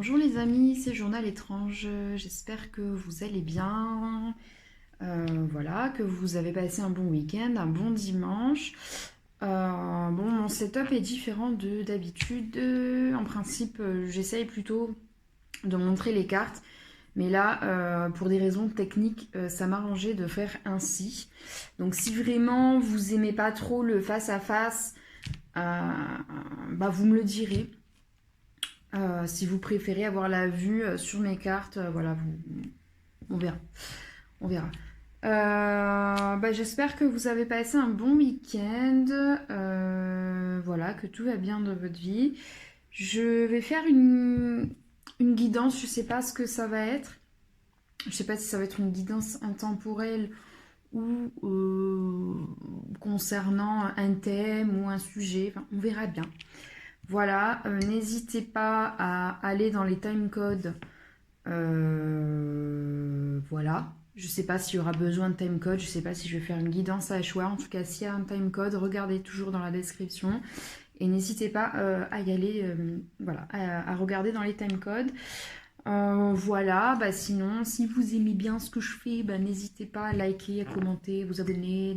Bonjour les amis, c'est Journal Étrange, j'espère que vous allez bien, voilà, que vous avez passé un bon week-end, un bon dimanche. Bon, mon setup est différent de d'habitude, en principe j'essaye plutôt de montrer les cartes, mais là, pour des raisons techniques, ça m'arrangeait de faire ainsi. Donc si vraiment vous aimez pas trop le face-à-face, bah vous me le direz. Si vous préférez avoir la vue sur mes cartes, voilà, on verra. On verra. Bah, j'espère que vous avez passé un bon week-end. Voilà, que tout va bien dans votre vie. Je vais faire une guidance, je sais pas ce que ça va être. Je sais pas si ça va être une guidance intemporelle ou concernant un thème ou un sujet. Enfin, on verra bien. Voilà, n'hésitez pas à aller dans les timecodes. Voilà. Je sais pas s'il y aura besoin de timecode, je sais pas si je vais faire une guidance à choix. En tout cas, s'il y a un timecode, regardez toujours dans la description. Et n'hésitez pas à y aller, voilà, à regarder dans les timecodes. Voilà, bah sinon, si vous aimez bien ce que je fais, bah, n'hésitez pas à liker, à commenter, vous abonner,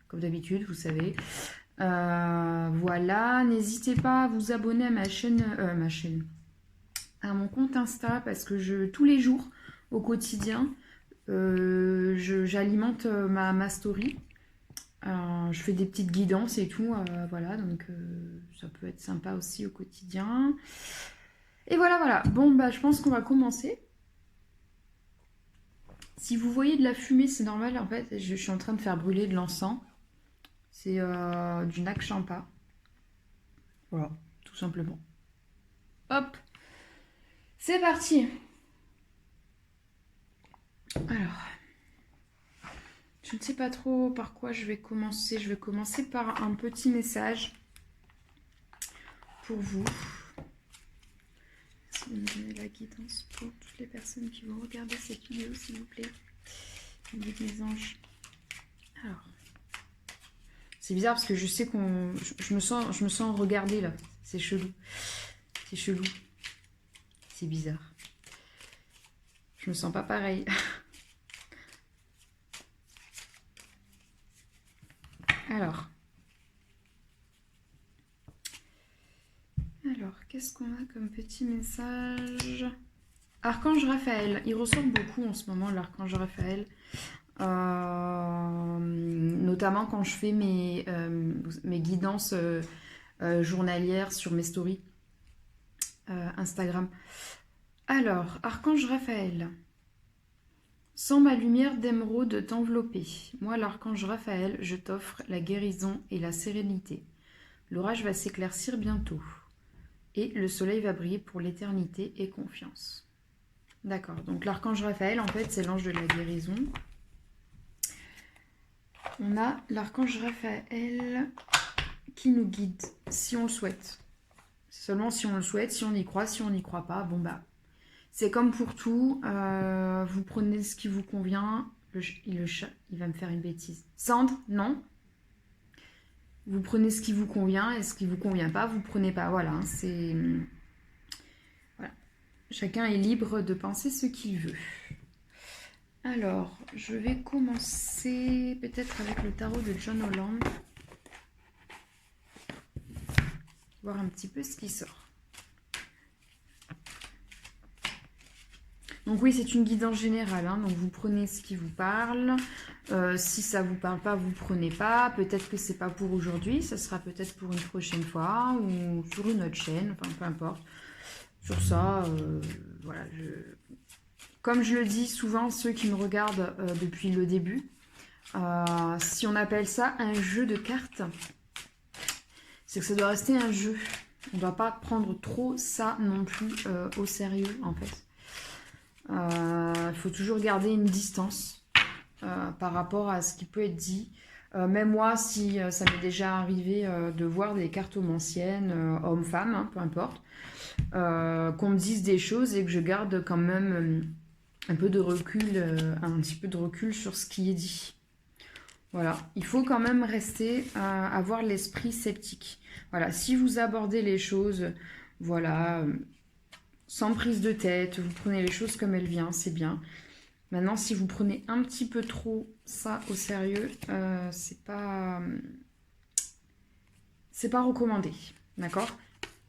comme d'habitude, vous savez. Voilà, n'hésitez pas à vous abonner à ma chaîne, à mon compte Insta parce que tous les jours, au quotidien, j'alimente ma story. Je fais des petites guidances et tout, voilà, donc ça peut être sympa aussi au quotidien. Et voilà, voilà. Bon, bah, je pense qu'on va commencer. Si vous voyez de la fumée, c'est normal, en fait, je suis en train de faire brûler de l'encens. C'est du Nag Champa. Voilà, tout simplement. Hop, c'est parti. Alors, je ne sais pas trop par quoi je vais commencer. Je vais commencer par un petit message pour vous. Si vous me donnez la guidance pour toutes les personnes qui vont regarder cette vidéo, s'il vous plaît. Guide mes anges. Alors, c'est bizarre parce que je sais je me sens regardée là. C'est chelou. C'est chelou. C'est bizarre. Je me sens pas pareil. Alors, qu'est-ce qu'on a comme petit message? Archange Raphaël, il ressort beaucoup en ce moment, l'archange Raphaël. Notamment quand je fais mes guidances journalières sur mes stories Instagram. Alors, archange Raphaël. Sans ma lumière d'émeraude t'envelopper, moi l'archange Raphaël, je t'offre la guérison et la sérénité. L'orage va s'éclaircir bientôt. Et le soleil va briller pour l'éternité et confiance. D'accord, donc l'archange Raphaël, en fait, c'est l'ange de la guérison. On a l'archange Raphaël qui nous guide, si on le souhaite. Seulement si on le souhaite, si on y croit, si on n'y croit pas, bon bah... C'est comme pour tout, vous prenez ce qui vous convient. Le chat, il va me faire une bêtise. Sandre, non. Vous prenez ce qui vous convient et ce qui vous convient pas, vous prenez pas. Voilà, c'est... Voilà. Chacun est libre de penser ce qu'il veut. Alors, je vais commencer peut-être avec le tarot de John Holland. Voir un petit peu ce qui sort. Donc oui, c'est une guidance générale, hein, donc vous prenez ce qui vous parle. Si ça ne vous parle pas, vous ne prenez pas. Peut-être que c'est pas pour aujourd'hui, ça sera peut-être pour une prochaine fois ou sur une autre chaîne, enfin peu importe. Sur ça, voilà. Comme je le dis souvent, ceux qui me regardent depuis le début, si on appelle ça un jeu de cartes, c'est que ça doit rester un jeu. On ne doit pas prendre trop ça non plus au sérieux, en fait. Il faut toujours garder une distance par rapport à ce qui peut être dit. Même moi, si ça m'est déjà arrivé de voir des cartomanciennes, hommes-femmes, hein, peu importe, qu'on me dise des choses et que je garde quand même un peu de recul, un petit peu de recul sur ce qui est dit. Voilà, il faut quand même rester, avoir l'esprit sceptique. Voilà, si vous abordez les choses, voilà... sans prise de tête, vous prenez les choses comme elles viennent, c'est bien. Maintenant, si vous prenez un petit peu trop ça au sérieux, c'est pas recommandé, d'accord?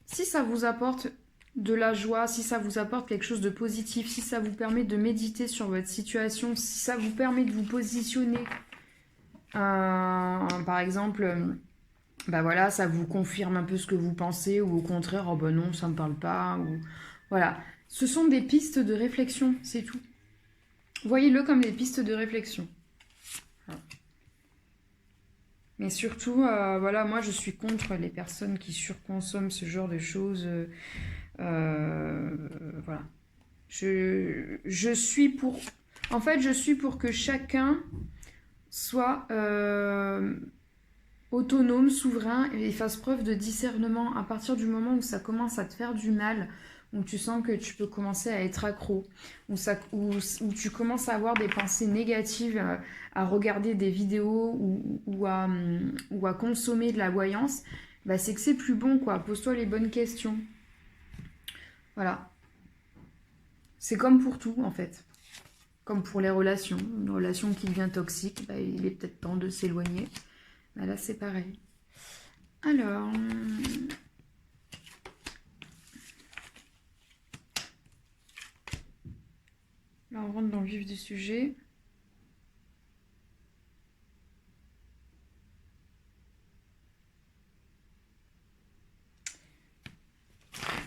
Si ça vous apporte de la joie, si ça vous apporte quelque chose de positif, si ça vous permet de méditer sur votre situation, si ça vous permet de vous positionner, par exemple, bah voilà, ça vous confirme un peu ce que vous pensez, ou au contraire, oh bah non, ça me parle pas, ou voilà. Ce sont des pistes de réflexion, c'est tout. Voyez-le comme des pistes de réflexion. Voilà. Mais surtout, voilà, moi je suis contre les personnes qui surconsomment ce genre de choses. Voilà. Je suis pour... En fait, je suis pour que chacun soit autonome, souverain et fasse preuve de discernement. À partir du moment où ça commence à te faire du mal, où tu sens que tu peux commencer à être accro, où tu commences à avoir des pensées négatives, à regarder des vidéos ou à consommer de la voyance, bah c'est que c'est plus bon, quoi. Pose-toi les bonnes questions. Voilà. C'est comme pour tout, en fait. Comme pour les relations. Une relation qui devient toxique, bah, il est peut-être temps de s'éloigner. Bah, là, c'est pareil. Alors... Là, on rentre dans le vif du sujet.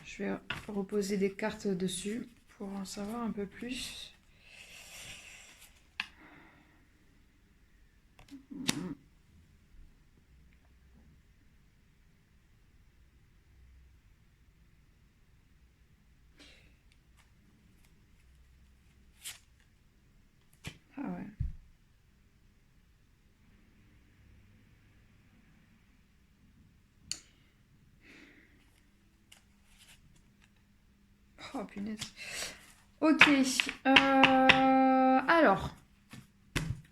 Je vais reposer des cartes dessus pour en savoir un peu plus. Ah ouais. Oh punaise. Ok. Alors,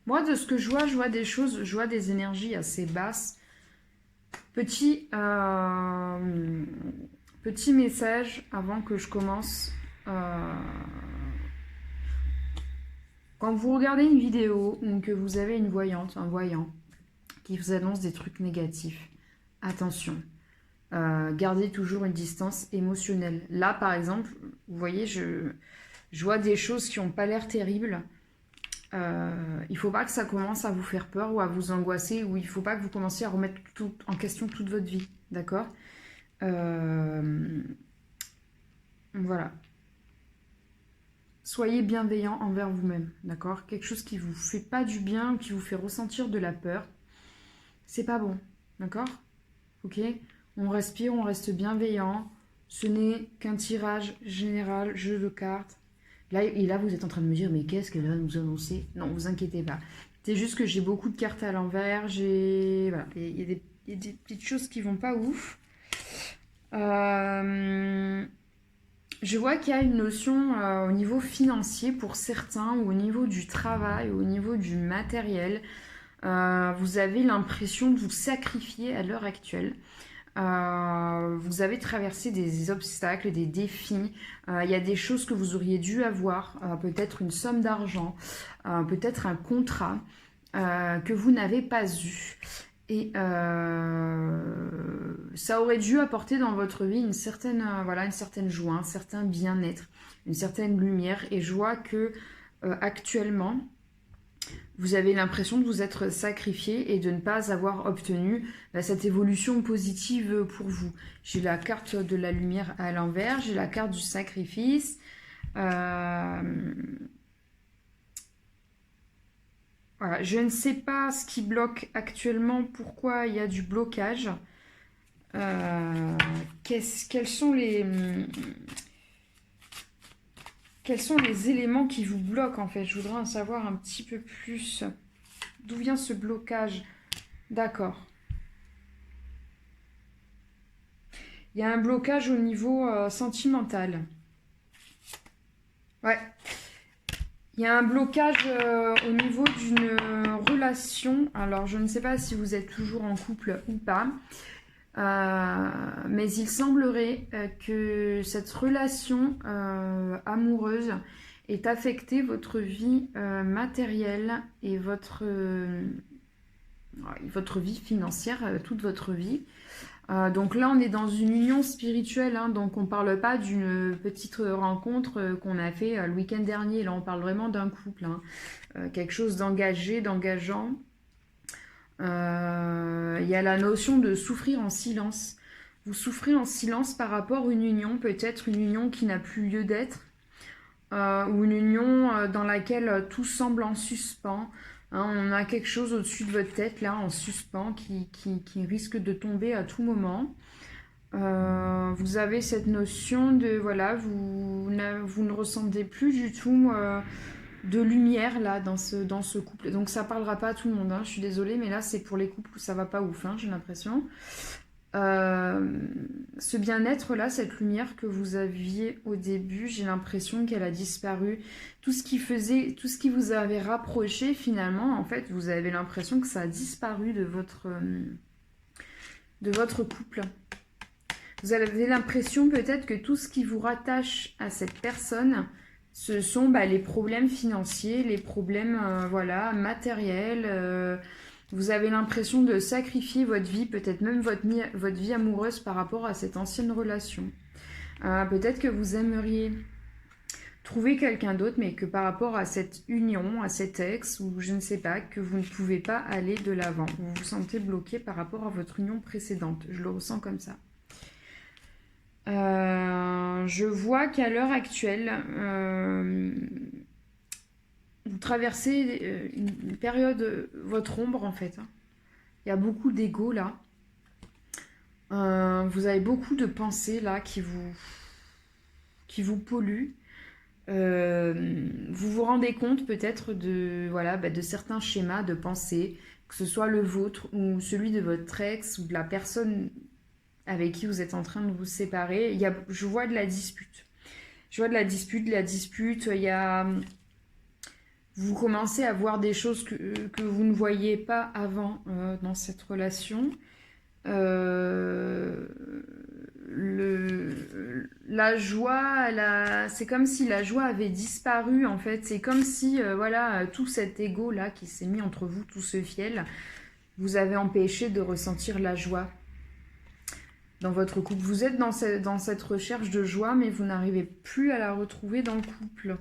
moi de ce que je vois des choses, je vois des énergies assez basses. Petit message avant que je commence. Quand vous regardez une vidéo ou que vous avez une voyante, un voyant qui vous annonce des trucs négatifs, attention. Gardez toujours une distance émotionnelle. Là, par exemple, vous voyez, je vois des choses qui n'ont pas l'air terribles. Il ne faut pas que ça commence à vous faire peur ou à vous angoisser, ou il ne faut pas que vous commenciez à remettre en question toute votre vie. D'accord? Voilà. Soyez bienveillant envers vous-même. D'accord? Quelque chose qui ne vous fait pas du bien ou qui vous fait ressentir de la peur, c'est pas bon. D'accord? Ok? On respire, on reste bienveillant. Ce n'est qu'un tirage général, jeu de cartes. Là, vous êtes en train de me dire, mais qu'est-ce qu'elle va nous annoncer? Non, vous inquiétez pas. C'est juste que j'ai beaucoup de cartes à l'envers. Voilà, il y a des petites choses qui vont pas ouf. Je vois qu'il y a une notion au niveau financier pour certains, ou au niveau du travail, ou au niveau du matériel. Vous avez l'impression de vous sacrifier à l'heure actuelle. Vous avez traversé des obstacles, des défis. Il y a des choses que vous auriez dû avoir, peut-être une somme d'argent, peut-être un contrat que vous n'avez pas eu. Et ça aurait dû apporter dans votre vie une certaine joie, un certain bien-être, une certaine lumière. Et je vois que actuellement, vous avez l'impression de vous être sacrifié et de ne pas avoir obtenu cette évolution positive pour vous. J'ai la carte de la lumière à l'envers, j'ai la carte du sacrifice. Voilà, je ne sais pas ce qui bloque actuellement, pourquoi il y a du blocage. Quels sont les éléments qui vous bloquent en fait? Je voudrais en savoir un petit peu plus. D'où vient ce blocage? D'accord. Il y a un blocage au niveau sentimental. Ouais. Il y a un blocage au niveau d'une relation. Alors, je ne sais pas si vous êtes toujours en couple ou pas. Mais il semblerait que cette relation amoureuse ait affecté votre vie matérielle et votre vie financière, toute votre vie. Donc là, on est dans une union spirituelle, hein, donc on ne parle pas d'une petite rencontre qu'on a fait le week-end dernier. Là, on parle vraiment d'un couple, hein, quelque chose d'engagé, d'engageant. Il y a la notion de souffrir en silence. Vous souffrez en silence par rapport à une union, peut-être une union qui n'a plus lieu d'être, ou une union dans laquelle tout semble en suspens. Hein, on a quelque chose au-dessus de votre tête, là, en suspens, qui risque de tomber à tout moment. Vous avez cette notion de, voilà, vous ne ressentez plus du tout de lumière, là, dans ce couple. Donc ça parlera pas à tout le monde, hein, je suis désolée, mais là, c'est pour les couples où ça va pas ouf, hein, j'ai l'impression. Ce bien-être là, cette lumière que vous aviez au début, j'ai l'impression qu'elle a disparu. Tout ce qui vous avait rapproché finalement, en fait, vous avez l'impression que ça a disparu de votre couple. Vous avez l'impression peut-être que tout ce qui vous rattache à cette personne, ce sont les problèmes financiers, les problèmes voilà, matériels. Vous avez l'impression de sacrifier votre vie, peut-être même votre vie amoureuse par rapport à cette ancienne relation. Peut-être que vous aimeriez trouver quelqu'un d'autre, mais que par rapport à cette union, à cet ex, ou je ne sais pas, que vous ne pouvez pas aller de l'avant. Vous vous sentez bloqué par rapport à votre union précédente. Je le ressens comme ça. Je vois qu'à l'heure actuelle, vous traversez une période, votre ombre en fait. Hein. Il y a beaucoup d'ego là. Vous avez beaucoup de pensées là qui vous polluent. Vous vous rendez compte peut-être de certains schémas de pensée, que ce soit le vôtre ou celui de votre ex ou de la personne avec qui vous êtes en train de vous séparer. Je vois de la dispute. Je vois de la dispute, il y a... Vous commencez à voir des choses que vous ne voyiez pas avant dans cette relation. La joie, c'est comme si la joie avait disparu en fait. C'est comme si tout cet ego là qui s'est mis entre vous, tout ce fiel, vous avez empêché de ressentir la joie dans votre couple. Vous êtes dans cette recherche de joie, mais vous n'arrivez plus à la retrouver dans le couple.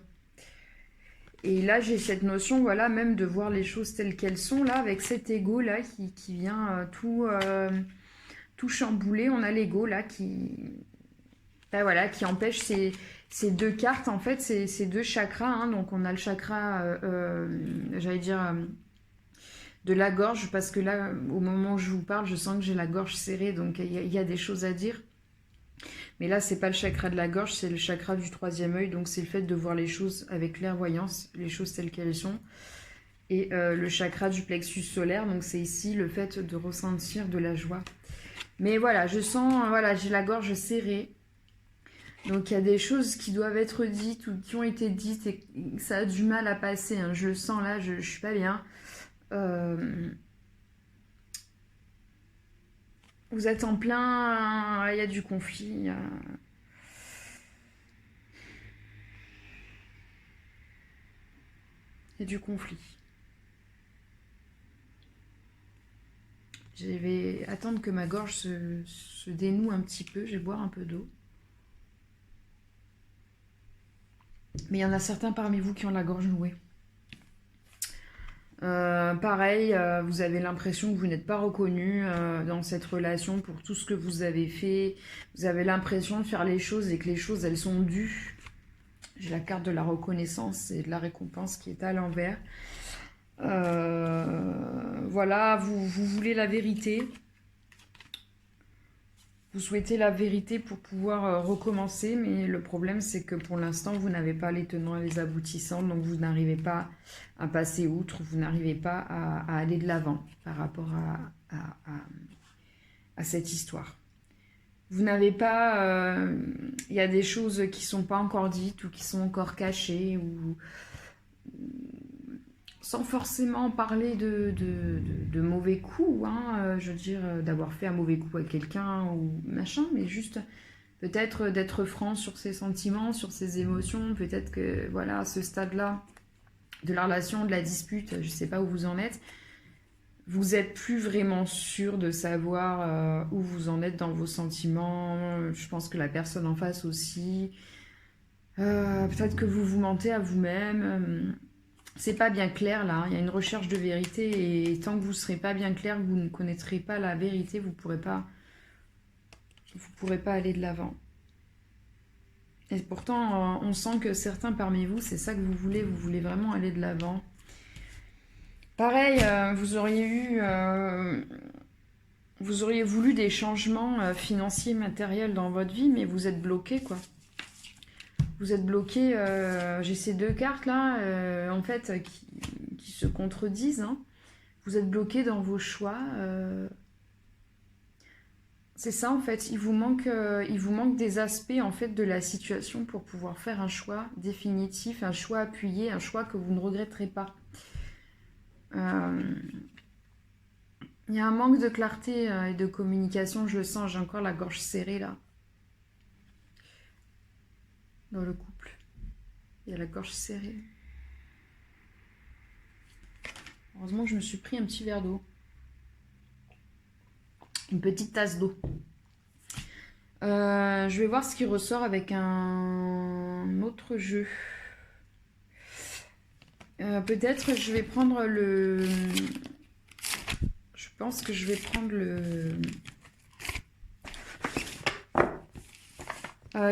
Et là, j'ai cette notion, voilà, même de voir les choses telles qu'elles sont, là, avec cet ego là qui vient tout chambouler. On a l'ego là qui empêche ces deux cartes, en fait, ces deux chakras. Hein. Donc, on a le chakra, j'allais dire, de la gorge, parce que là, au moment où je vous parle, je sens que j'ai la gorge serrée, donc il y a des choses à dire. Mais là, c'est pas le chakra de la gorge, c'est le chakra du troisième œil, donc c'est le fait de voir les choses avec clairvoyance, les choses telles qu'elles sont. Et le chakra du plexus solaire, donc c'est ici le fait de ressentir de la joie. Mais voilà, je sens, j'ai la gorge serrée. Donc il y a des choses qui doivent être dites ou qui ont été dites et ça a du mal à passer. Hein. Je le sens là, je suis pas bien. Vous êtes en plein... Il y a du conflit. Il y a du conflit. Je vais attendre que ma gorge se dénoue un petit peu. Je vais boire un peu d'eau. Mais il y en a certains parmi vous qui ont la gorge nouée. Pareil, vous avez l'impression que vous n'êtes pas reconnu dans cette relation pour tout ce que vous avez fait. Vous avez l'impression de faire les choses et que les choses, elles sont dues. J'ai la carte de la reconnaissance et de la récompense qui est à l'envers. Voilà, vous voulez la vérité. Vous souhaitez la vérité pour pouvoir recommencer, mais le problème c'est que pour l'instant vous n'avez pas les tenants et les aboutissants, donc vous n'arrivez pas à passer outre, vous n'arrivez pas à aller de l'avant par rapport à cette histoire. Vous n'avez pas... Il y a des choses qui ne sont pas encore dites ou qui sont encore cachées ou sans forcément parler de mauvais coups, hein, je veux dire, d'avoir fait un mauvais coup à quelqu'un ou machin, mais juste peut-être d'être franc sur ses sentiments, sur ses émotions, peut-être que, voilà, à ce stade-là de la relation, de la dispute, je ne sais pas où vous en êtes, vous n'êtes plus vraiment sûr de savoir où vous en êtes dans vos sentiments. Je pense que la personne en face aussi. Peut-être que vous vous mentez à vous-même. C'est pas bien clair là. Il y a une recherche de vérité et tant que vous ne serez pas bien clair, vous ne connaîtrez pas la vérité, vous pourrez pas aller de l'avant. Et pourtant, on sent que certains parmi vous, c'est ça que vous voulez vraiment aller de l'avant. Pareil, vous auriez voulu des changements financiers, matériels dans votre vie, mais vous êtes bloqué, quoi. Vous êtes bloqué, j'ai ces deux cartes là, en fait, qui se contredisent. Hein. Vous êtes bloqué dans vos choix. C'est ça en fait, il vous manque des aspects en fait de la situation pour pouvoir faire un choix définitif, un choix appuyé, un choix que vous ne regretterez pas. Il y a un manque de clarté et de communication, je le sens, j'ai encore la gorge serrée là. Dans le couple. Il y a la gorge serrée. Heureusement que je me suis pris un petit verre d'eau. Une petite tasse d'eau. Je vais voir ce qui ressort avec un autre jeu. Peut-être je vais prendre le... Je pense que je vais prendre le...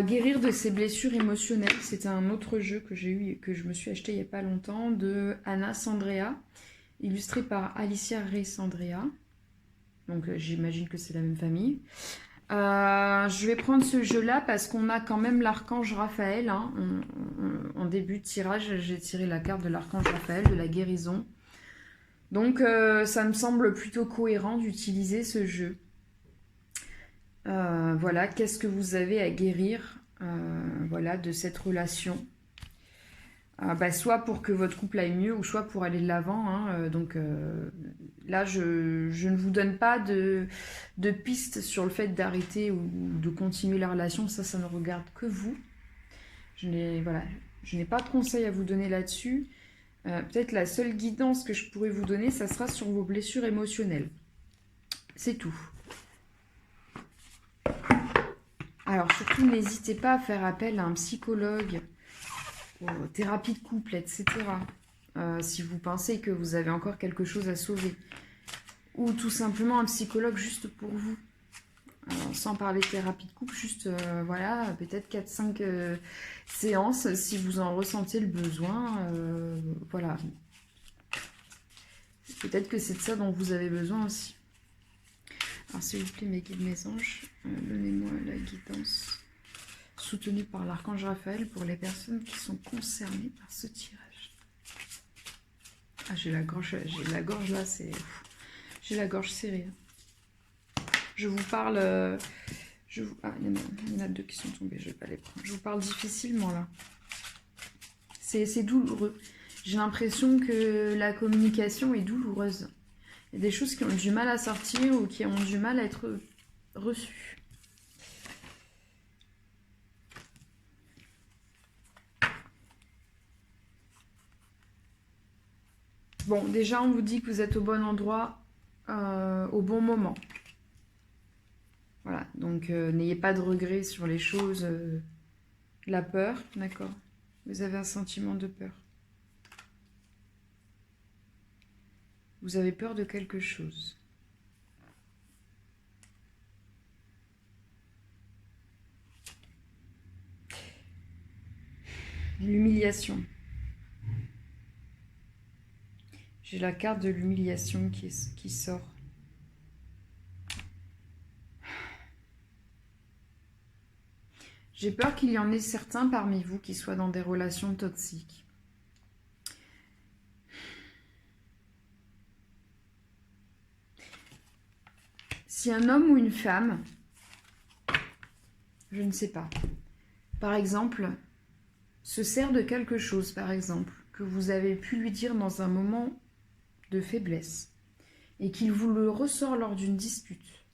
guérir de ses blessures émotionnelles. C'est un autre jeu que j'ai eu et que je me suis acheté il n'y a pas longtemps de Anna Sandrea, illustré par Alicia Reyes Andrea. Donc j'imagine que c'est la même famille. Je vais prendre ce jeu-là parce qu'on a quand même l'archange Raphaël. Hein. En début de tirage, j'ai tiré la carte de l'archange Raphaël, de la guérison. Donc ça me semble plutôt cohérent d'utiliser ce jeu. Voilà, qu'est-ce que vous avez à guérir voilà, de cette relation soit pour que votre couple aille mieux ou soit pour aller de l'avant. Hein, donc là, je ne vous donne pas de pistes sur le fait d'arrêter ou de continuer la relation. Ça ne regarde que vous. Je n'ai pas de conseils à vous donner là-dessus. Peut-être la seule guidance que je pourrais vous donner, ça sera sur vos blessures émotionnelles. C'est tout. Alors surtout, n'hésitez pas à faire appel à un psychologue, aux thérapies de couple, etc. Si vous pensez que vous avez encore quelque chose à sauver. Ou tout simplement un psychologue juste pour vous. Sans parler de thérapie de couple, juste, voilà, peut-être 4-5 séances si vous en ressentez le besoin. Voilà. Peut-être que c'est de ça dont vous avez besoin aussi. Alors s'il vous plaît, mes guides, mes anges, donnez-moi la guidance soutenue par l'archange Raphaël pour les personnes qui sont concernées par ce tirage. Ah, j'ai la gorge là, c'est... J'ai la gorge serrée. Je vous parle... Ah, il y en a deux qui sont tombés, je ne vais pas les prendre. Je vous parle difficilement là. C'est douloureux. J'ai l'impression que la communication est douloureuse. Il y a des choses qui ont du mal à sortir ou qui ont du mal à être reçues. Bon, déjà, on vous dit que vous êtes au bon endroit, au bon moment. Voilà, donc n'ayez pas de regrets sur les choses. La peur, d'accord. Vous avez un sentiment de peur. Vous avez peur de quelque chose. L'humiliation. J'ai la carte de l'humiliation qui sort. J'ai peur qu'il y en ait certains parmi vous qui soient dans des relations toxiques. Si un homme ou une femme, je ne sais pas, par exemple, se sert de quelque chose, par exemple, que vous avez pu lui dire dans un moment de faiblesse, et qu'il vous le ressort lors d'une dispute,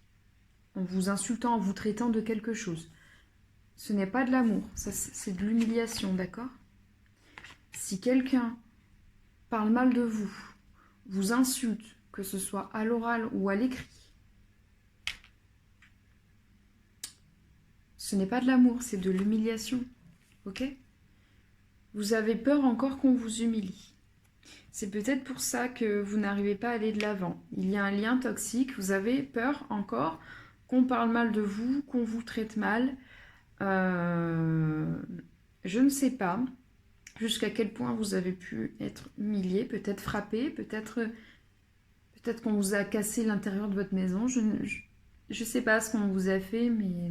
en vous insultant, en vous traitant de quelque chose, ce n'est pas de l'amour, ça c'est de l'humiliation, d'accord? Si quelqu'un parle mal de vous, vous insulte, que ce soit à l'oral ou à l'écrit, ce n'est pas de l'amour, c'est de l'humiliation, ok? Vous avez peur encore qu'on vous humilie. C'est peut-être pour ça que vous n'arrivez pas à aller de l'avant. Il y a un lien toxique, vous avez peur encore qu'on parle mal de vous, qu'on vous traite mal. Je ne sais pas jusqu'à quel point vous avez pu être humilié, peut-être frappé, peut-être qu'on vous a cassé l'intérieur de votre maison. Je ne sais pas ce qu'on vous a fait, mais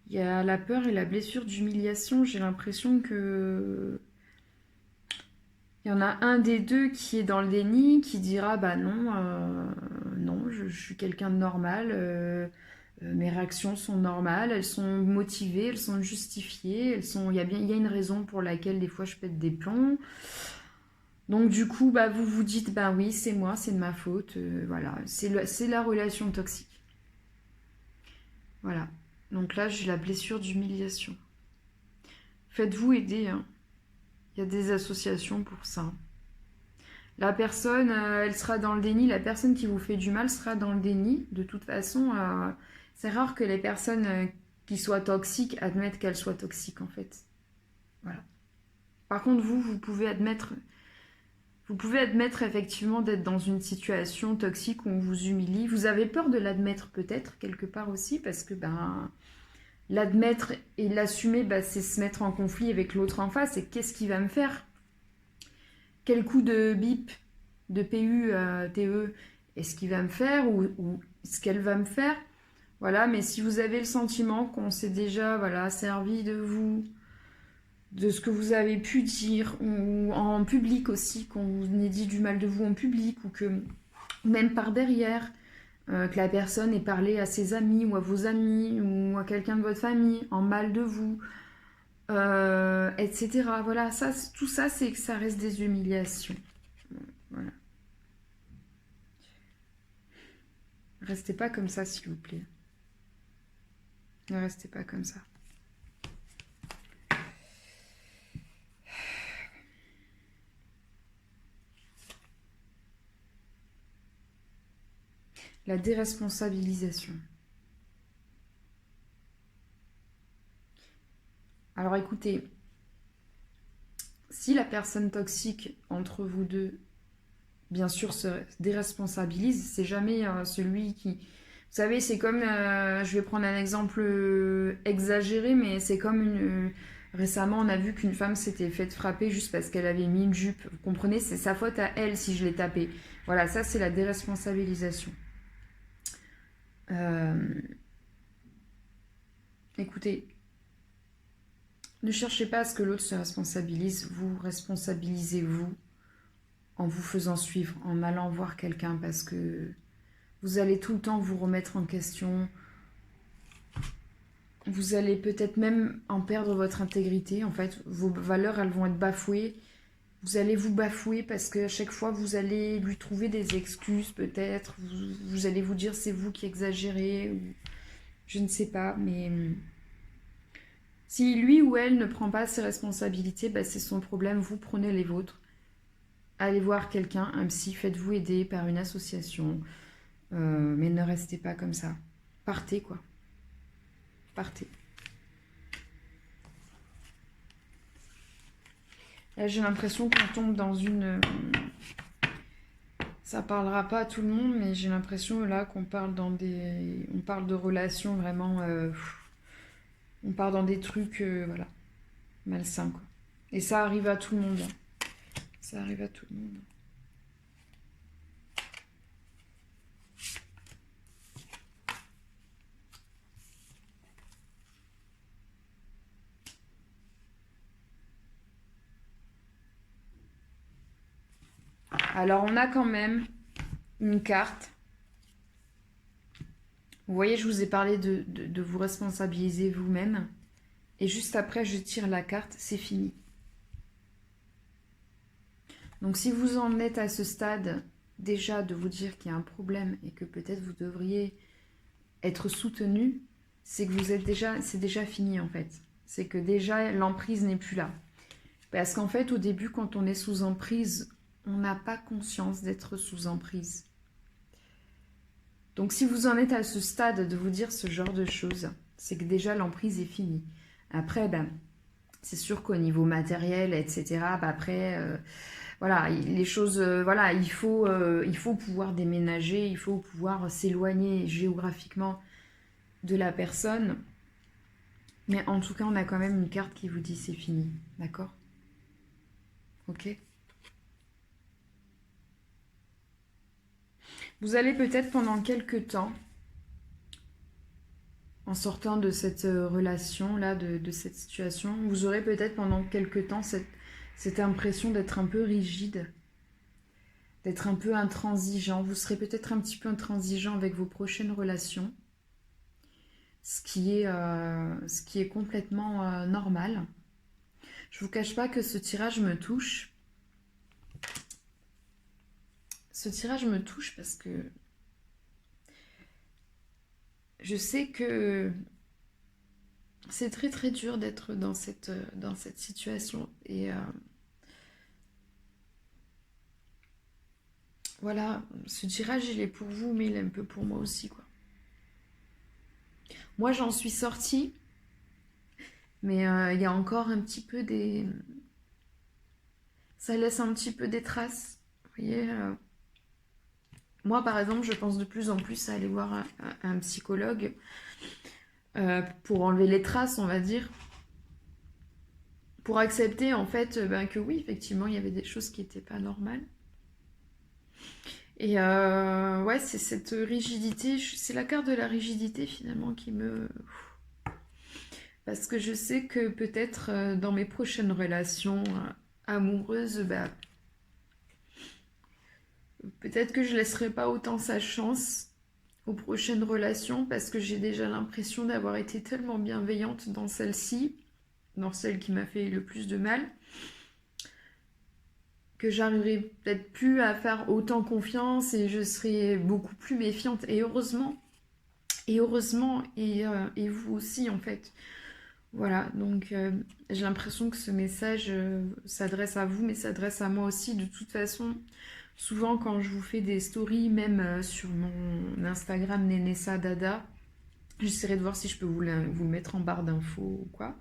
il y a la peur et la blessure d'humiliation. J'ai l'impression que il y en a un des deux qui est dans le déni, qui dira bah non, non, je suis quelqu'un de normal, mes réactions sont normales, elles sont motivées, elles sont justifiées, il y a une raison pour laquelle des fois je pète des plombs. Donc du coup, bah, vous vous dites bah oui, c'est moi, c'est de ma faute, voilà, c'est la relation toxique. Voilà. Donc là, j'ai la blessure d'humiliation. Faites-vous aider, hein. Il y a des associations pour ça. La personne, elle sera dans le déni. La personne qui vous fait du mal sera dans le déni. De toute façon, c'est rare que les personnes qui soient toxiques admettent qu'elles soient toxiques, en fait. Voilà. Par contre, vous pouvez admettre effectivement d'être dans une situation toxique où on vous humilie. Vous avez peur de l'admettre peut-être, quelque part aussi, parce que ben, l'admettre et l'assumer, ben, c'est se mettre en conflit avec l'autre en face. Et qu'est-ce qu'il va me faire? Quel coup de bip, de PU, TE, est-ce qu'il va me faire ou ce qu'elle va me faire? Voilà, mais si vous avez le sentiment qu'on s'est déjà voilà, servi de vous, de ce que vous avez pu dire, ou en public aussi, qu'on vous ait dit du mal de vous en public, ou que même par derrière, que la personne ait parlé à ses amis, ou à vos amis, ou à quelqu'un de votre famille, en mal de vous, etc. Voilà, tout ça, c'est que ça reste des humiliations. Voilà. Restez pas comme ça, s'il vous plaît. Ne restez pas comme ça. La déresponsabilisation. Alors écoutez, si la personne toxique entre vous deux, bien sûr, se déresponsabilise, c'est jamais celui qui... Vous savez, c'est comme, je vais prendre un exemple exagéré, mais c'est comme récemment, on a vu qu'une femme s'était faite frapper juste parce qu'elle avait mis une jupe. Vous comprenez, c'est sa faute à elle si je l'ai tapée. Voilà, ça c'est la déresponsabilisation. Écoutez, ne cherchez pas à ce que l'autre se responsabilise, vous responsabilisez-vous en vous faisant suivre, en allant voir quelqu'un, parce que vous allez tout le temps vous remettre en question, vous allez peut-être même en perdre votre intégrité, en fait, vos valeurs, elles vont être bafouées, vous allez vous bafouer parce qu'à chaque fois, vous allez lui trouver des excuses, peut-être, vous allez vous dire c'est vous qui exagérez, ou je ne sais pas, mais... Si lui ou elle ne prend pas ses responsabilités, bah c'est son problème, vous prenez les vôtres. Allez voir quelqu'un, un psy, faites-vous aider par une association, mais ne restez pas comme ça. Partez, quoi. Partez. Là, j'ai l'impression qu'on tombe dans une... Ça parlera pas à tout le monde, mais j'ai l'impression là qu'on parle dans des... On parle de relations vraiment... On part dans des trucs, voilà, malsains, quoi. Et ça arrive à tout le monde. Hein. Ça arrive à tout le monde. Alors, on a quand même une carte. Vous voyez, je vous ai parlé de vous responsabiliser vous-même. Et juste après, je tire la carte, c'est fini. Donc si vous en êtes à ce stade, déjà de vous dire qu'il y a un problème et que peut-être vous devriez être soutenu, c'est que c'est déjà fini en fait. C'est que déjà l'emprise n'est plus là. Parce qu'en fait, au début, quand on est sous emprise, on n'a pas conscience d'être sous emprise. Donc si vous en êtes à ce stade de vous dire ce genre de choses, c'est que déjà l'emprise est finie. Après, ben, c'est sûr qu'au niveau matériel, etc., ben après, voilà, les choses, voilà, il faut pouvoir déménager, il faut pouvoir s'éloigner géographiquement de la personne. Mais en tout cas, on a quand même une carte qui vous dit c'est fini, d'accord? Ok? Vous allez peut-être pendant quelques temps, en sortant de cette relation-là, de cette situation, vous aurez peut-être pendant quelques temps cette impression d'être un peu rigide, d'être un peu intransigeant. Vous serez peut-être un petit peu intransigeant avec vos prochaines relations, ce qui est complètement normal. Je vous cache pas que ce tirage me touche. Ce tirage me touche parce que je sais que c'est très très dur d'être dans cette situation. Et voilà, ce tirage il est pour vous, mais il est un peu pour moi aussi, quoi. Moi j'en suis sortie, mais il y a encore un petit peu des... Ça laisse un petit peu des traces. Vous voyez, moi par exemple, je pense de plus en plus à aller voir un psychologue pour enlever les traces, on va dire. Pour accepter en fait ben, que oui, effectivement, il y avait des choses qui n'étaient pas normales. Et ouais, c'est cette rigidité, c'est la carte de la rigidité finalement qui me... Parce que je sais que peut-être dans mes prochaines relations amoureuses, bah, peut-être que je laisserai pas autant sa chance aux prochaines relations parce que j'ai déjà l'impression d'avoir été tellement bienveillante dans celle-ci, dans celle qui m'a fait le plus de mal, que j'arriverai peut-être plus à faire autant confiance et je serai beaucoup plus méfiante. Et heureusement, et vous aussi en fait. Voilà, donc j'ai l'impression que ce message s'adresse à vous, mais s'adresse à moi aussi. De toute façon, souvent quand je vous fais des stories, même sur mon Instagram Nenessa Dada, j'essaierai de voir si je peux vous le mettre en barre d'infos ou quoi.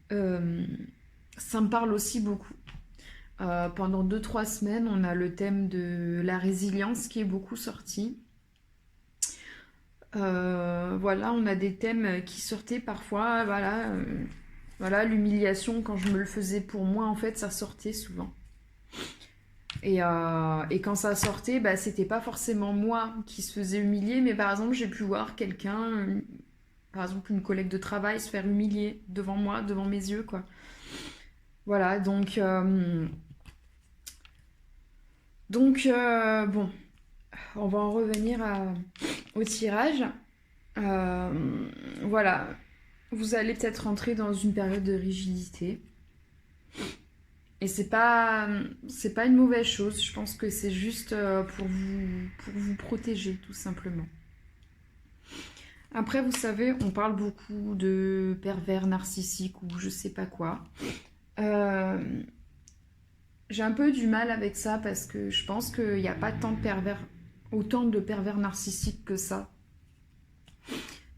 Ça me parle aussi beaucoup. Pendant 2-3 semaines, on a le thème de la résilience qui est beaucoup sorti. Voilà, on a des thèmes qui sortaient parfois, voilà, l'humiliation, quand je me le faisais pour moi, en fait, ça sortait souvent. Et quand ça sortait, bah, c'était pas forcément moi qui se faisais humilier, mais par exemple, j'ai pu voir quelqu'un, par exemple une collègue de travail, se faire humilier devant moi, devant mes yeux, quoi. Voilà, donc bon, on va en revenir au tirage. Voilà, vous allez peut-être rentrer dans une période de rigidité. Et c'est pas une mauvaise chose. Je pense que c'est juste pour vous protéger, tout simplement. Après, vous savez, on parle beaucoup de pervers narcissiques ou je sais pas quoi. J'ai un peu du mal avec ça parce que je pense qu'il n'y a pas autant de pervers narcissiques que ça.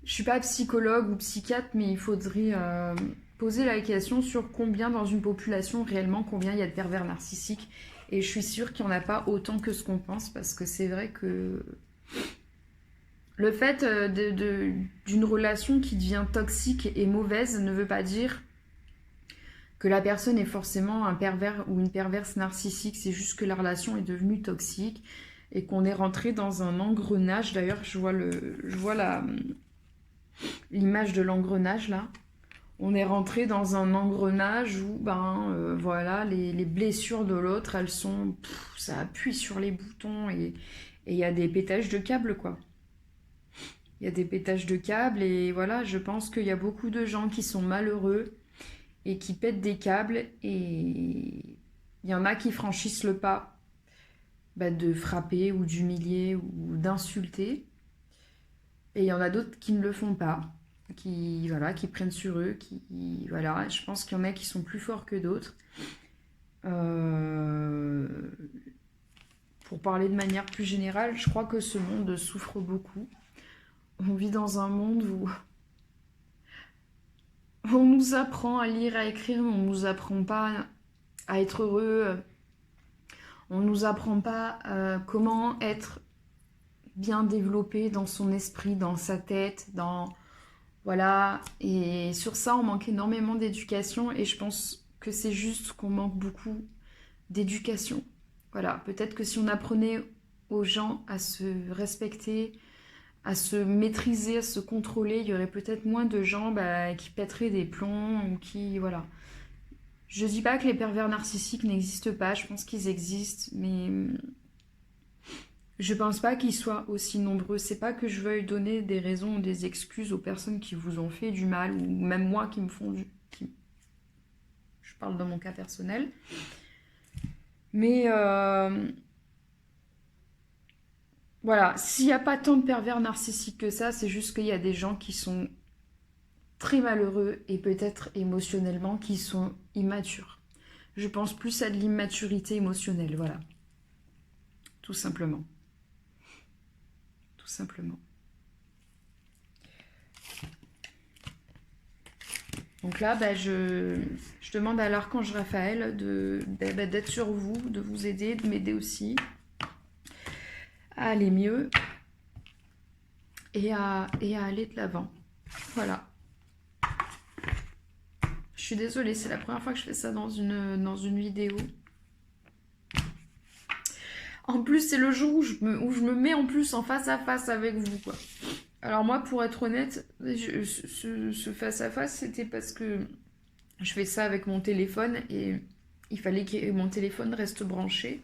Je suis pas psychologue ou psychiatre, mais il faudrait poser la question sur combien dans une population réellement, combien il y a de pervers narcissiques. Et je suis sûre qu'il n'y en a pas autant que ce qu'on pense, parce que c'est vrai que le fait d'une relation qui devient toxique et mauvaise ne veut pas dire que la personne est forcément un pervers ou une perverse narcissique. C'est juste que la relation est devenue toxique et qu'on est rentré dans un engrenage. D'ailleurs, je vois l'image de l'engrenage là. On est rentré dans un engrenage où voilà, les blessures de l'autre, elles sont... ça appuie sur les boutons et il y a des pétages de câbles, quoi. il y a des pétages de câbles et voilà, je pense qu'il y a beaucoup de gens qui sont malheureux et qui pètent des câbles et il y en a qui franchissent le pas de frapper ou d'humilier ou d'insulter et il y en a d'autres qui ne le font pas, qui prennent sur eux, voilà, je pense qu'il y en a qui sont plus forts que d'autres. Pour parler de manière plus générale, je crois que ce monde souffre beaucoup. On vit dans un monde où on nous apprend à lire, à écrire, mais on nous apprend pas à être heureux. On nous apprend pas comment être bien développé dans son esprit, dans sa tête, voilà. Et sur ça, on manque énormément d'éducation et je pense que c'est juste qu'on manque beaucoup d'éducation. Voilà, peut-être que si on apprenait aux gens à se respecter, à se maîtriser, à se contrôler, il y aurait peut-être moins de gens qui pèteraient des plombs ou qui... Voilà. Je dis pas que les pervers narcissiques n'existent pas, je pense qu'ils existent, mais je pense pas qu'ils soient aussi nombreux. C'est pas que je veuille donner des raisons ou des excuses aux personnes qui vous ont fait du mal, ou même moi qui me font Je parle dans mon cas personnel. Mais voilà, s'il n'y a pas tant de pervers narcissiques que ça, c'est juste qu'il y a des gens qui sont très malheureux et peut-être émotionnellement qui sont immatures. Je pense plus à de l'immaturité émotionnelle, voilà. Tout simplement. Tout simplement. Donc là, je demande à l'archange Raphaël d'être sur vous, de vous aider, de m'aider aussi à aller mieux et à aller de l'avant. Voilà. Je suis désolée, c'est la première fois que je fais ça dans une vidéo. En plus, c'est le jour où je me mets en plus en face à face avec vous, quoi. Alors moi, pour être honnête, ce face à face, c'était parce que je fais ça avec mon téléphone et il fallait que mon téléphone reste branché.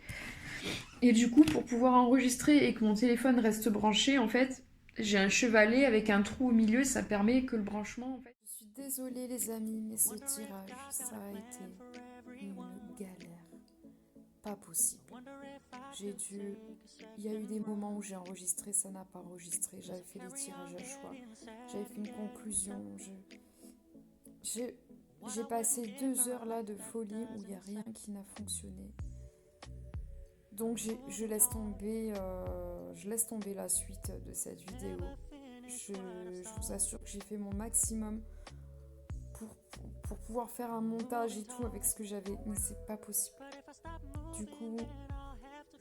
Et du coup, pour pouvoir enregistrer et que mon téléphone reste branché, en fait, j'ai un chevalet avec un trou au milieu, ça permet que le branchement, en fait... Je suis désolée les amis, mais ce tirage, ça a été une galère. Pas possible. Il y a eu des moments où j'ai enregistré, ça n'a pas enregistré. J'avais fait les tirages à choix. J'avais fait une conclusion. J'ai passé 2 heures là de folie où il n'y a rien qui n'a fonctionné. Donc je laisse tomber la suite de cette vidéo. Je vous assure que j'ai fait mon maximum pour pouvoir faire un montage et tout avec ce que j'avais, mais c'est pas possible. Du coup,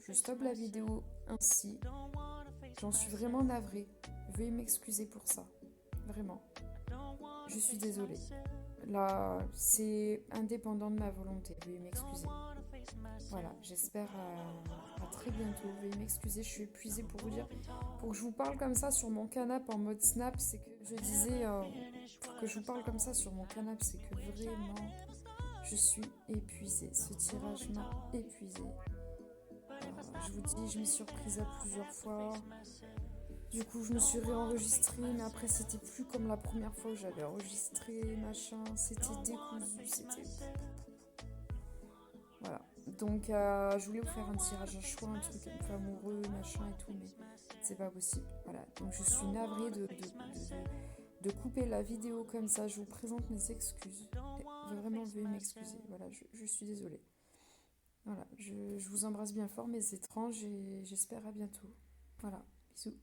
je stoppe la vidéo ainsi. J'en suis vraiment navrée. Veuillez m'excuser pour ça. Vraiment. Je suis désolée. Là, c'est indépendant de ma volonté. Veuillez m'excuser. Voilà, j'espère à très bientôt. Veuillez m'excuser, je suis épuisée pour vous dire. Pour que je vous parle comme ça sur mon canapé en mode snap, c'est que je disais... pour que je vous parle comme ça sur mon canapé, c'est que vraiment, je suis épuisée. Ce tirage m'a épuisée. Je vous dis, je m'y suis reprise à plusieurs fois. Du coup, je me suis réenregistrée, mais après, c'était plus comme la première fois où j'avais enregistré, machin. C'était décousu, c'était... Voilà. Donc, je voulais vous faire un tirage à choix, un truc un peu amoureux, machin et tout, mais c'est pas possible. Voilà. Donc, je suis navrée de couper la vidéo comme ça. Je vous présente mes excuses. Et vraiment, veuillez m'excuser. Voilà, je suis désolée. Voilà, je vous embrasse bien fort, mes étranges, et j'espère à bientôt. Voilà, bisous.